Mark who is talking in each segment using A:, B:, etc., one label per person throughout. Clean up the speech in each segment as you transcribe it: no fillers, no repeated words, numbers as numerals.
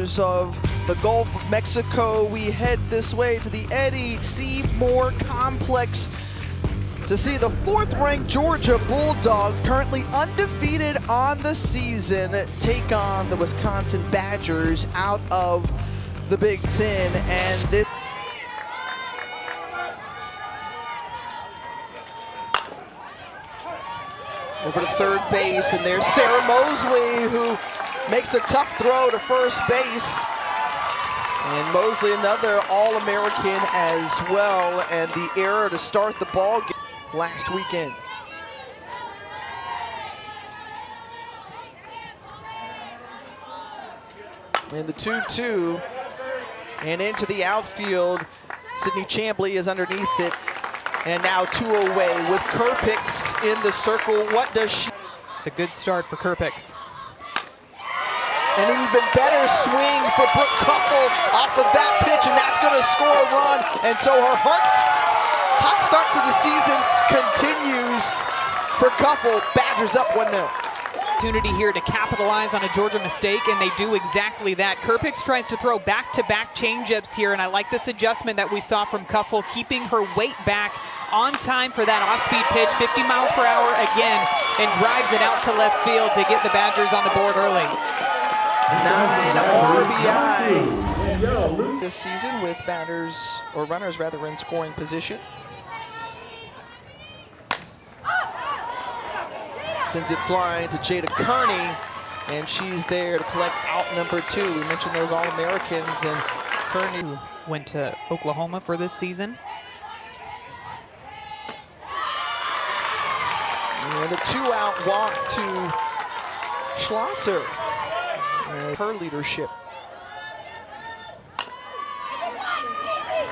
A: waters of the Gulf of Mexico. We head this way to the Eddie C. Moore Complex to see the 4th-ranked Georgia Bulldogs, currently undefeated on the season, take on the Wisconsin Badgers out of the Big Ten. And this over to third base, and there's Sarah Mosley, who makes a tough throw to first base. And Mosley, another All-American as well, and the error to start the ball game last weekend. And the 2-2, and into the outfield. Sydney Chambly is underneath it, and now 2 away with Kerpix in the circle. What does she?
B: It's a good start for Kerpix.
A: An even better swing for Brooke Kuffel off of that pitch, and that's going to score a run. And so her hot start to the season continues for Kuffel. Badgers up 1-0.
B: Opportunity here to capitalize on a Georgia mistake, and they do exactly that. Kerpix tries to throw back-to-back changeups here, and I like this adjustment that we saw from Kuffel, keeping her weight back on time for that off-speed pitch, 50 miles per hour again, and drives it out to left field to get the Badgers on the board early.
A: 9 RBI this season with batters, or runners rather, in scoring position. Sends it flying to Jada Kearney, and she's there to collect out number 2. We mentioned those All-Americans, and Kearney
B: went to Oklahoma for this season.
A: And the 2-out walk to Schlosser. Her leadership.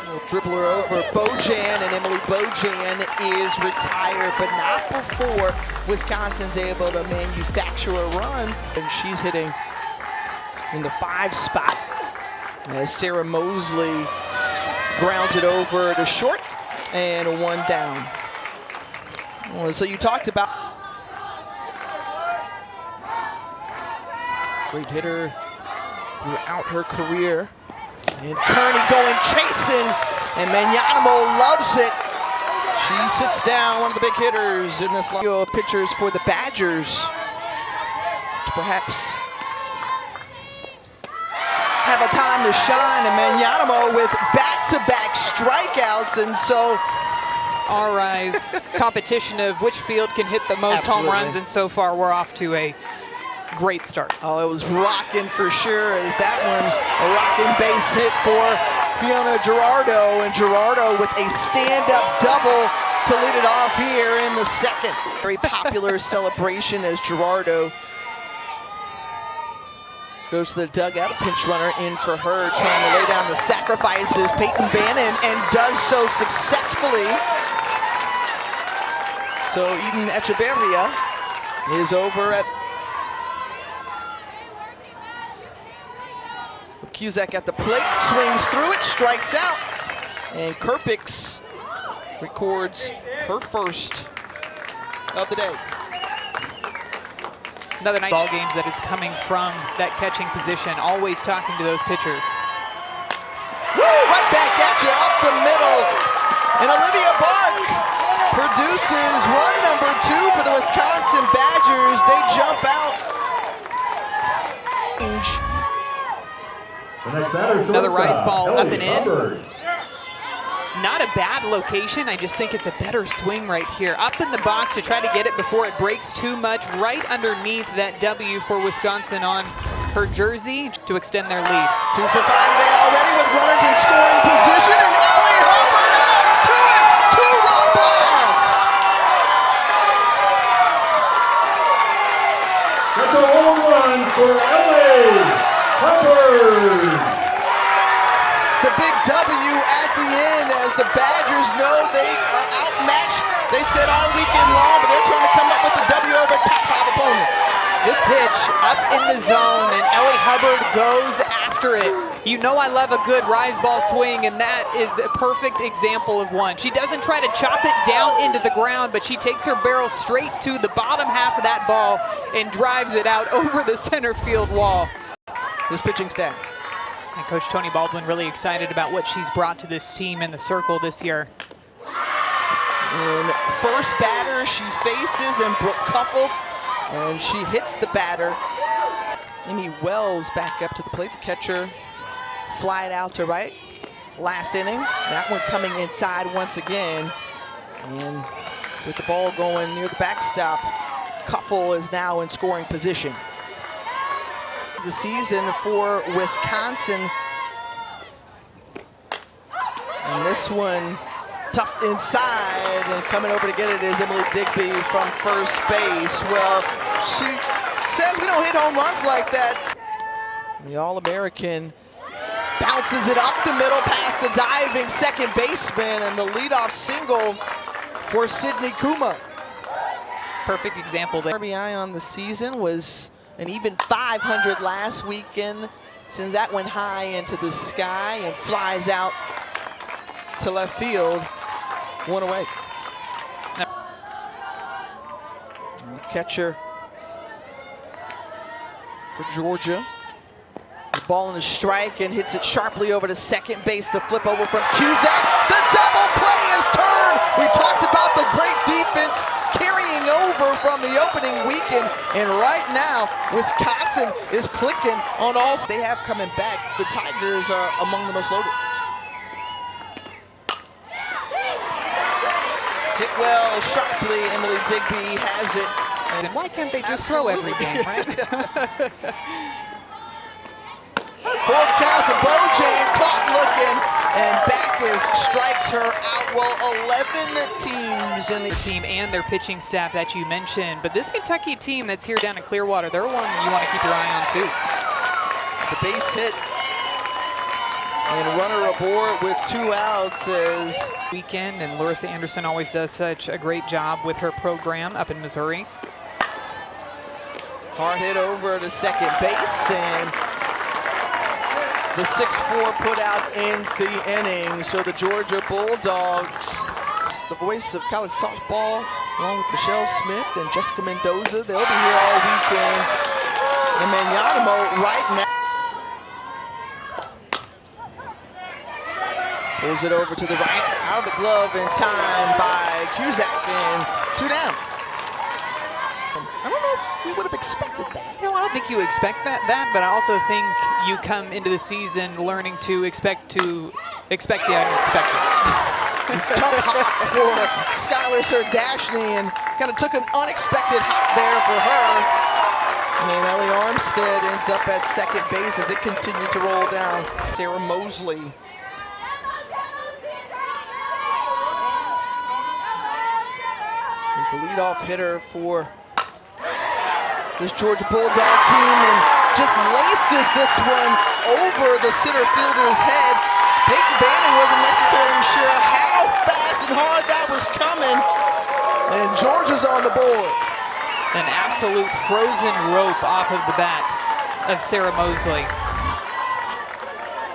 A: We'll dribble her over Bojan, and Emily Bojan is retired, but not before Wisconsin's able to manufacture a run. And she's hitting in the 5 spot as Sarah Mosley grounds it over to short, and a 1 down. Well, so you talked about great hitter throughout her career. And Kearney going chasing, and Magnanimo loves it. She sits down, one of the big hitters in this line of pitchers for the Badgers to perhaps have a time to shine, and Magnanimo with back-to-back strikeouts, and so
B: RI's competition of which field can hit the most home runs, and so far we're off to a great start.
A: Oh, it was rocking for sure, as that one a rocking base hit for Fiona Gerardo, and Gerardo with a stand-up double to lead it off here in the 2nd. Very popular celebration as Gerardo goes to the dugout. A pinch runner in for her, trying to lay down the sacrifices. Peyton Bannon, and does so successfully. So Eden Echeverria is over at Cusack at the plate, swings through it, strikes out, and Kerpix records her first of the day.
B: Another night ball games that is coming from that catching position, always talking to those pitchers.
A: Woo, right back at you, up the middle, and Olivia Bark produces run number 2 for the Wisconsin Badgers. They jump out.
B: Another rise ball up and in. Not a bad location. I just think it's a better swing right here. Up in the box to try to get it before it breaks too much. Right underneath that W for Wisconsin on her jersey to extend their lead.
A: 2 for 5 today already with runners in scoring position, and Ellie Hubbard adds to it. 2-run blast.
C: That's a home run for Ellie Hubbard.
A: The big W at the end, as the Badgers know they are outmatched. They said all weekend long, but they're trying to come up with the W over a top 5 opponent.
B: This pitch up in the zone, and Ellie Hubbard goes after it. You know I love a good rise ball swing, and that is a perfect example of one. She doesn't try to chop it down into the ground, but she takes her barrel straight to the bottom half of that ball and drives it out over the center field wall.
A: This pitching staff.
B: And Coach Tony Baldwin really excited about what she's brought to this team in the circle this year.
A: And first batter she faces, and Brooke Kuffel, and she hits the batter. Amy Wells back up to the plate. The catcher flied out to right. Last inning, that one coming inside once again. And with the ball going near the backstop, Kuffel is now in scoring position. The season for Wisconsin. And this one tough inside, and coming over to get it is Emily Digby from first base. Well, she says we don't hit home runs like that. The All-American bounces it up the middle past the diving second baseman, and the leadoff single for Sydney Kuma.
B: Perfect example there.
A: RBI on the season was an even 500 last weekend. Sends that one high into the sky and flies out to left field. One away. And the catcher for Georgia. The ball in a strike and hits it sharply over to second base. The flip over from Cusack. The double play is turned. We talked about the great defense carrying over from the opening weekend, and right now Wisconsin is clicking on all they have coming back. The Tigers are among the most loaded. Hit well sharply. Emily Digby has it.
B: And why can't they just throw every game, right?
A: Full count to Bojan, caught looking, and Backus strikes her out. Well, 11 teams in the
B: team and their pitching staff that you mentioned, but this Kentucky team that's here down in Clearwater, they're one you want to keep your eye on too.
A: The base hit and runner aboard with 2 outs as
B: weekend, and Larissa Anderson always does such a great job with her program up in Missouri.
A: Hard hit over to second base, and the 6-4 put out ends the inning. So the Georgia Bulldogs, the voice of college softball, along with Michelle Smith and Jessica Mendoza, they'll be here all weekend. And Manyanamo right now pulls it over to the right, out of the glove in time by Cusack, and 2 down. I don't know if we would have expected that.
B: No, I don't think you expect that, but I also think you come into the season learning to expect the unexpected.
A: Tough hop for Skylar Serdashny, and kind of took an unexpected hop there for her. And Ellie Armstead ends up at second base as it continued to roll down. Sarah Mosley. Is the leadoff hitter for this Georgia Bulldog team, and just laces this one over the center fielder's head. Peyton Bannon wasn't necessarily sure how fast and hard that was coming, and Georgia's on the board.
B: An absolute frozen rope off of the bat of Sarah Mosley.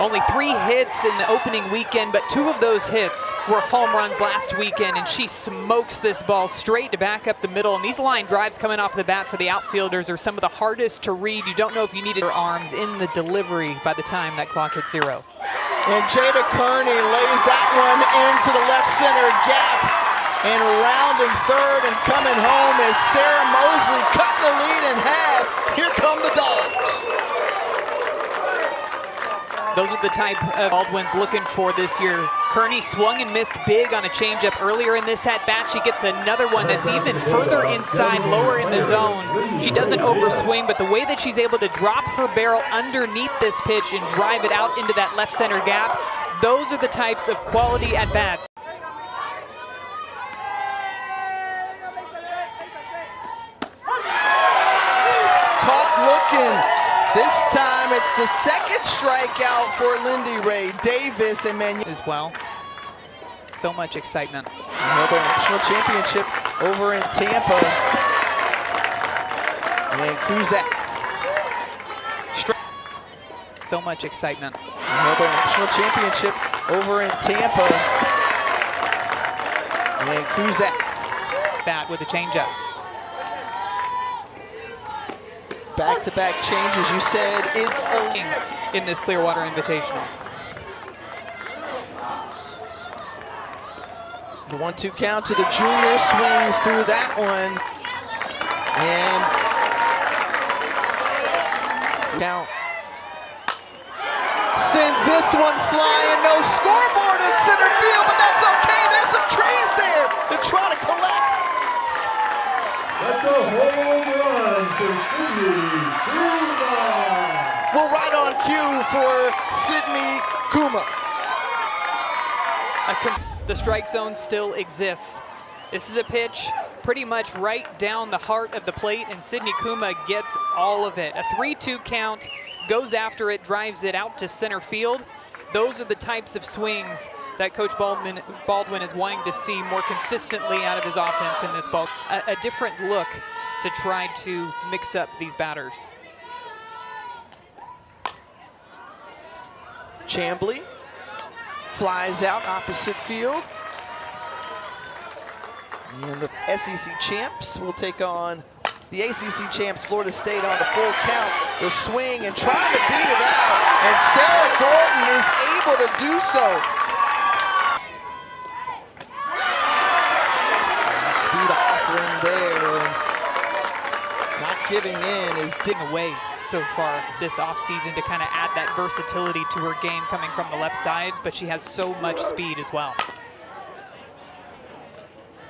B: Only 3 hits in the opening weekend, but 2 of those hits were home runs last weekend, and she smokes this ball straight to back up the middle. And these line drives coming off the bat for the outfielders are some of the hardest to read. You don't know if you needed her arms in the delivery by the time that clock hit 0.
A: And Jada Kearney lays that one into the left center gap, and rounding third and coming home is Sarah Mosley, cutting the lead in half. Here come the Dogs.
B: Those are the type of Baldwin's looking for this year. Kearney swung and missed big on a changeup earlier in this at-bat. She gets another one that's even further inside, lower in the zone. She doesn't overswing, but the way that she's able to drop her barrel underneath this pitch and drive it out into that left center gap, those are the types of quality at-bats.
A: Caught looking. This time it's the second strikeout for Lindy Ray Davis, and man,
B: as well. So much excitement.
A: Another national championship over in Tampa. And Cusack.
B: So much excitement.
A: Another national championship over in Tampa. And Cusack.
B: Bat with a changeup.
A: Back-to-back changes. You said it's
B: in this Clearwater Invitational.
A: The 1-2 count to the junior, swings through that one. And count. Sends this one flying, no scoreboard in center field, but that's okay. There's some trays there to try to collect.
C: That's a home run for Sydney Kuma.
A: Well, right on cue for Sydney Kuma.
B: The strike zone still exists. This is a pitch pretty much right down the heart of the plate, and Sydney Kuma gets all of it. A 3-2 count, goes after it, drives it out to center field. Those are the types of swings that Coach Baldwin is wanting to see more consistently out of his offense in this ball. A different look to try to mix up these batters.
A: Chambly flies out opposite field. And the SEC champs will take on the ACC champs, Florida State, on the full count. The swing and trying to beat it out, and Sarah Gordon is able to do so. Speed offering there, and not giving in is digging
B: away so far this offseason to kind of add that versatility to her game coming from the left side, but she has so much speed as well.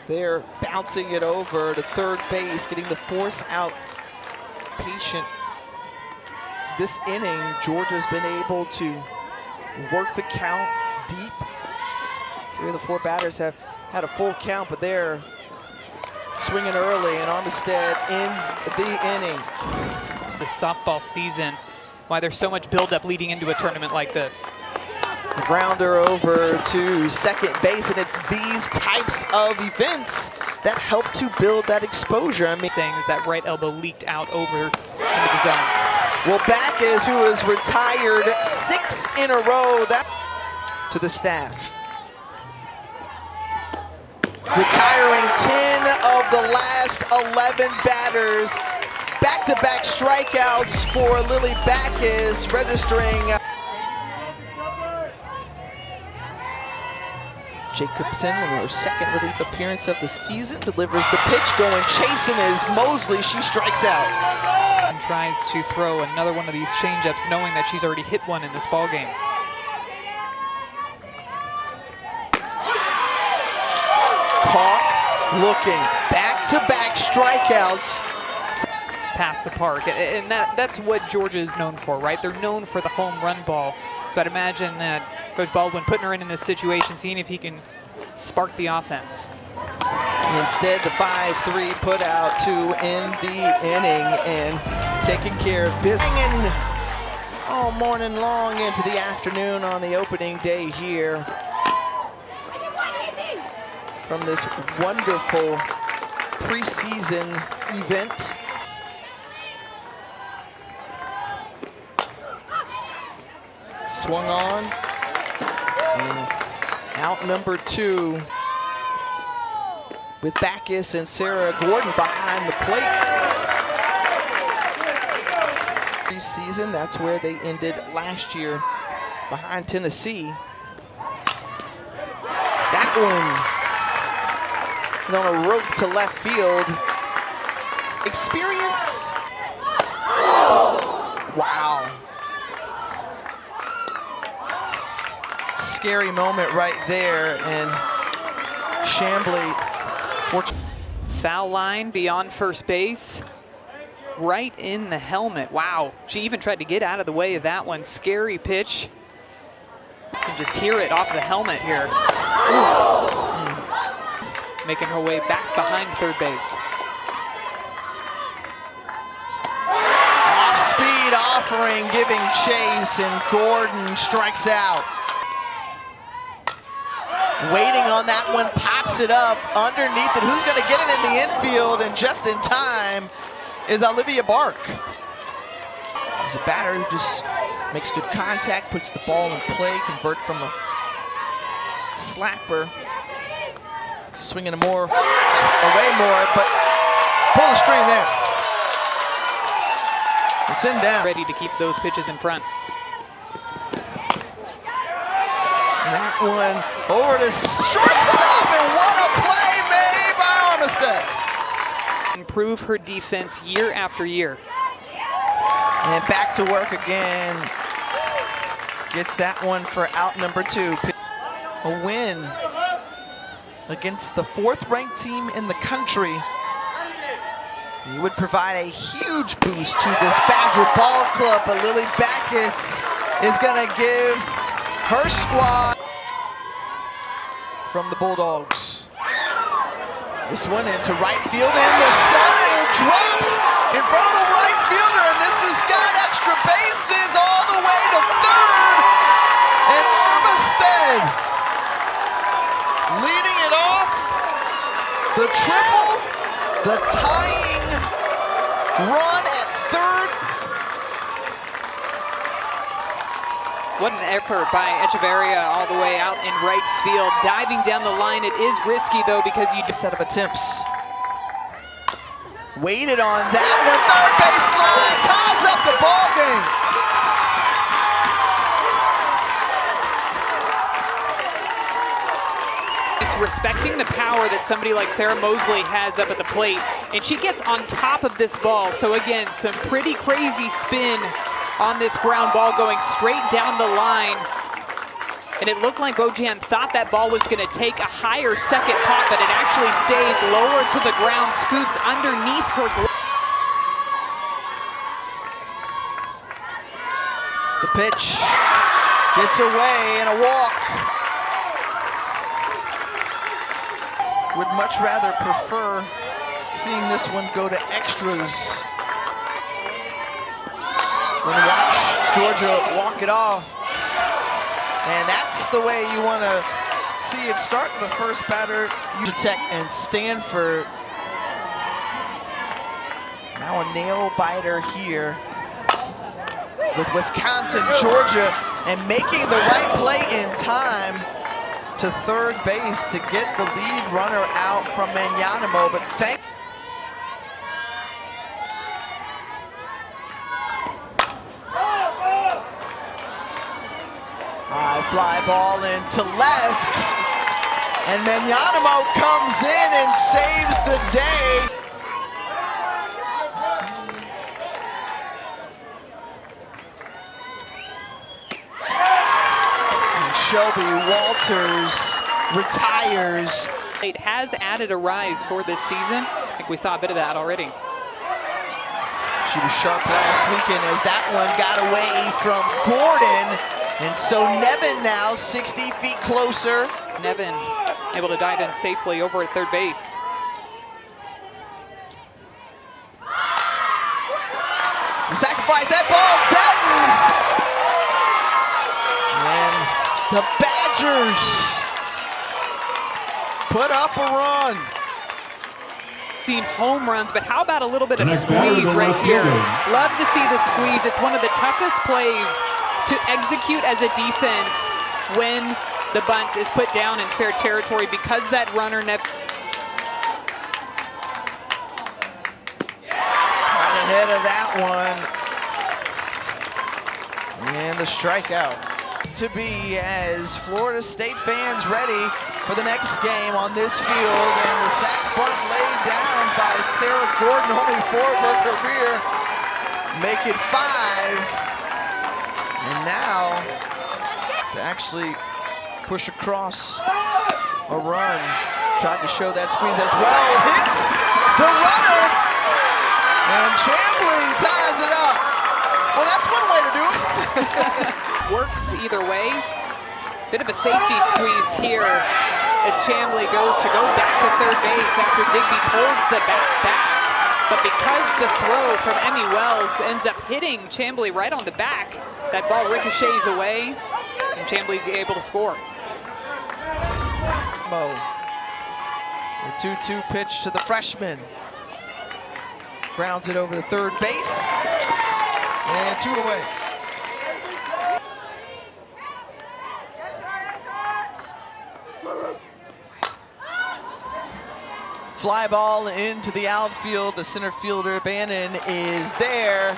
A: They're bouncing it over to third base, getting the force out patient. This inning, Georgia's been able to work the count deep. Three of the four batters have had a full count, but they're swinging early, and Armistead ends the inning.
B: The softball season, why there's so much buildup leading into a tournament like this.
A: Grounder over to second base, and it's these types of events that help to build that exposure. I mean,
B: saying is that right elbow leaked out over into the zone.
A: Well, Backus, who has retired 6 in a row, that to the staff. Retiring 10 of the last 11 batters. Back-to-back strikeouts for Lily Backus, registering. Jacobson, in her second relief appearance of the season, delivers the pitch. Going chasing is Mosley. She strikes out.
B: And tries to throw another one of these changeups, knowing that she's already hit one in this ball game.
A: Caught, looking, back-to-back strikeouts.
B: Past the park, and that's what Georgia is known for, right? They're known for the home run ball. So I'd imagine that Coach Baldwin putting her in this situation, seeing if he can spark the offense.
A: Instead, the 5-3 put out to end the inning, and taking care of business. Hanging all morning long into the afternoon on the opening day here from this wonderful preseason event. Swung on, and out number 2 with Backus and Sarah Gordon behind the plate. Preseason, that's where they ended last year, behind Tennessee. That one on a rope to left field. Experience. Wow. Scary moment right there, and Chambly.
B: Foul line beyond first base, right in the helmet. Wow, she even tried to get out of the way of that one. Scary pitch. You can just hear it off the helmet here. Making her way back behind third base.
A: Off-speed offering, giving chase, and Gordon strikes out. Waiting on that one, pops it up underneath it. Who's going to get it in the infield? And just in time is Olivia Bark. He's a batter who just makes good contact, puts the ball in play, convert from a slapper to swinging more, away more, but pull the string there. It's in down.
B: Ready to keep those pitches in front.
A: That one over to shortstop, and what a play made by Armistead.
B: Improve her defense year after year.
A: And back to work again. Gets that one for out number 2. A win against the 4th-ranked team in the country. It would provide a huge boost to this Badger ball club, but Lily Backus is gonna give her squad from the Bulldogs. This one into right field, and the center, it drops in front of the right fielder, and this has got extra bases all the way to 3rd, and Armistead leading it off. The triple, the tying run at 3rd.
B: What an effort by Echeverria all the way out in right field. Diving down the line, it is risky though because you
A: A set of attempts. Waited on that one, 3rd baseline, ties up the ball game.
B: respecting the power that somebody like Sarah Mosley has up at the plate, and she gets on top of this ball. So again, some pretty crazy spin on this ground ball going straight down the line. And it looked like Bojan thought that ball was going to take a higher second hop, but it actually stays lower to the ground, scoots underneath her glove.
A: The pitch gets away and a walk. Would much rather prefer seeing this one go to extras than watch Georgia walk it off. And that's the way you want to see it start. The first batter, Tech and Stanford. Now a nail biter here with Wisconsin, Georgia, and making the right play in time to third base to get the lead runner out from Manyanamo. But high fly ball into left, and Manyanamo comes in and saves the day. Shelby Walters retires.
B: It has added a rise for this season. I think we saw a bit of that already.
A: She was sharp last weekend as that one got away from Gordon. And so Nevin now 60 feet closer.
B: Nevin able to dive in safely over at third base.
A: The sacrifice, that ball deadens. The Badgers put up a run.
B: Seen home runs, but how about a little bit of squeeze right here? Love to see the squeeze. It's one of the toughest plays to execute as a defense when the bunt is put down in fair territory because that runner never
A: got ahead of that one. And the strikeout. To be as Florida State fans ready for the next game on this field, and the sac bunt laid down by Sarah Gordon, only 4 of her career, make it 5. And now to actually push across a run, tried to show that squeeze as well, hits the runner, and Chamblee ties it up. Well, that's one way to do it.
B: Works either way. Bit of a safety squeeze here as Chamblee goes to go back to third base after Digby pulls the bat back. But because the throw from Emmy Wells ends up hitting Chamblee right on the back, that ball ricochets away and Chamblee's able to score.
A: The 2-2 pitch to the freshman. Grounds it over to third base. And 2 away. Fly ball into the outfield. The center fielder, Bannon, is there.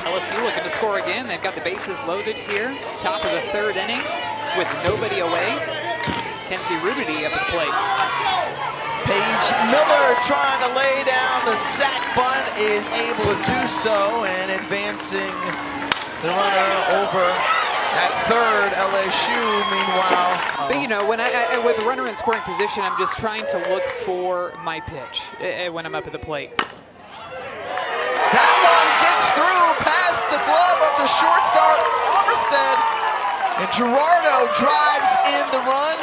B: LSU looking to score again. They've got the bases loaded here. Top of the third inning with nobody away. Kenzie Rudity up at the plate.
A: Paige Miller trying to lay down the sack bunt, is able to do so, and advancing the runner over at third. LSU, meanwhile.
B: But you know, when with the runner in scoring position, I'm just trying to look for my pitch when I'm up at the plate.
A: That one gets through past the glove of the shortstop, Armstead, and Gerardo drives in the run.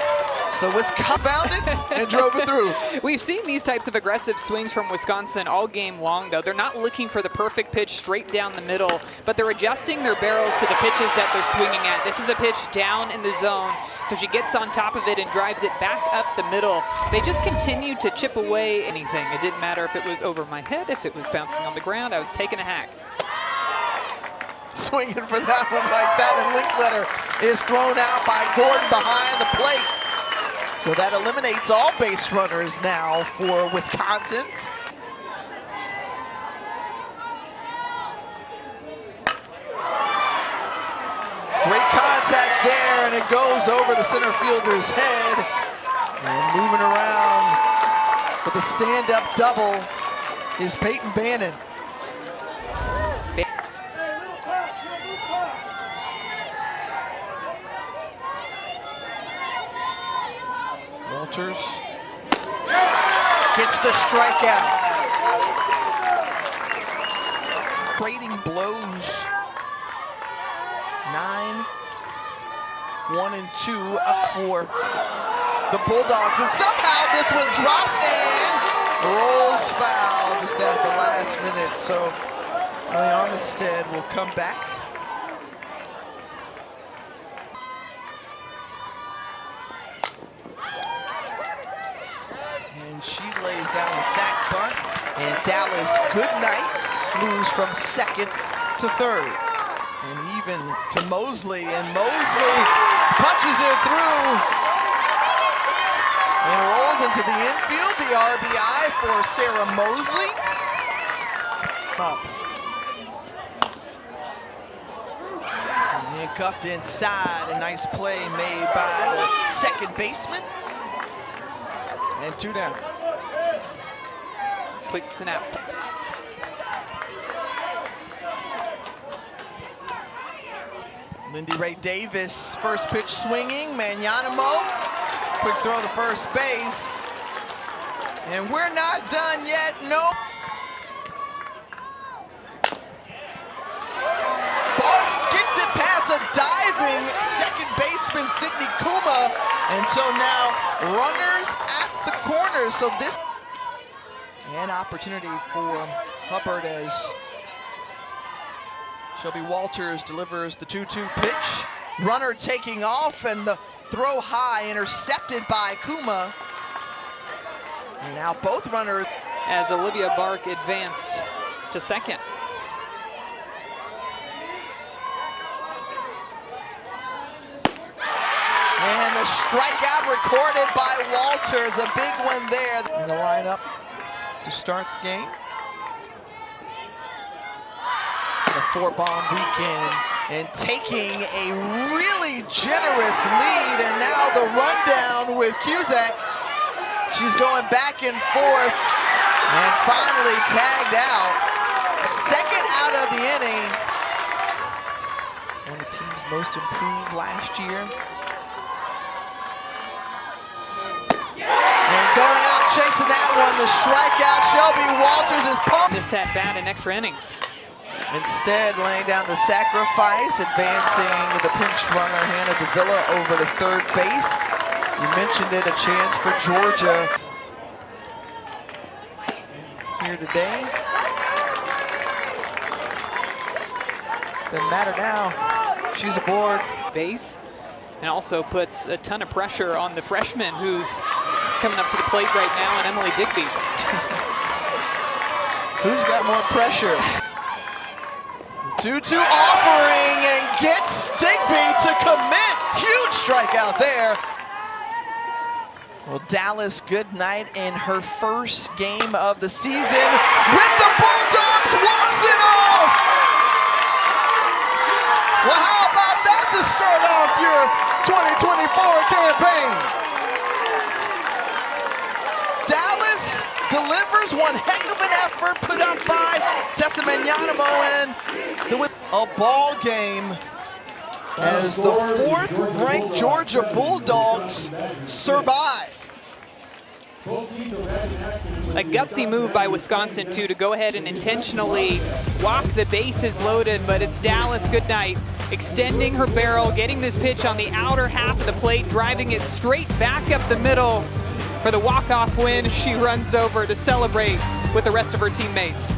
A: So Wisconsin found it and drove it through.
B: We've seen these types of aggressive swings from Wisconsin all game long, though. They're not looking for the perfect pitch straight down the middle, but they're adjusting their barrels to the pitches that they're swinging at. This is a pitch down in the zone, so she gets on top of it and drives it back up the middle. They just continue to chip away anything. It didn't matter if it was over my head, if it was bouncing on the ground. I was taking a hack.
A: Swinging for that one like that, and Linkletter is thrown out by Gordon behind the plate. So that eliminates all base runners now for Wisconsin. Great contact there, and it goes over the center fielder's head. And moving around with the stand-up double is Peyton Bannon. Walters gets the strikeout. Trading blows. 9-1-2 up for the Bulldogs. And somehow this one drops in. Rolls foul just at the last minute. So Ellie Armstead will come back. And she lays down the sack bunt, and Dallas Goodnight moves from second to third. And even to Mosley, and Mosley punches it through and rolls into the infield. The RBI for Sarah Mosley. Up. And handcuffed inside, a nice play made by the second baseman. And 2 down.
B: Quick snap.
A: Lindy Ray Davis, first pitch swinging. Magnanimo, quick throw to first base. And we're not done yet, no. Barton gets it past a diving second baseman, Sydney Kuma. And so now runners at the corner. So this, an opportunity for Hubbard as Shelby Walters delivers the 2-2 pitch. Runner taking off, and the throw high intercepted by Kuma. And now both runners.
B: As Olivia Bark advanced to second.
A: And the strikeout recorded by Walters, a big one there. In the lineup to start the game. A 4-bomb weekend, and taking a really generous lead, and now the rundown with Cusack. She's going back and forth, and finally tagged out. Second out of the inning. One of the team's most improved last year. And going out chasing that one, the strikeout. Shelby Walters is pumped.
B: This at bat in extra innings.
A: Instead, laying down the sacrifice, advancing the pinch runner, Hannah Davila, over to third base. You mentioned it, a chance for Georgia here today. Doesn't matter now. She's aboard.
B: Base, and also puts a ton of pressure on the freshman who's coming up to the plate right now, and Emily Digby.
A: Who's got more pressure? 2-2 offering, and gets Digby to commit. Huge strikeout there. Well, Dallas Goodnight in her first game of the season with the Bulldogs walks it off. Well, how about that to start off your 2024 campaign? Dallas delivers one heck of an effort put up by Tessa Magnanimo, and with a ball game as the 4th-ranked Georgia Bulldogs survive.
B: A gutsy move by Wisconsin, too, to go ahead and intentionally walk the bases loaded, but it's Dallas Goodnight extending her barrel, getting this pitch on the outer half of the plate, driving it straight back up the middle for the walk-off win. She runs over to celebrate with the rest of her teammates.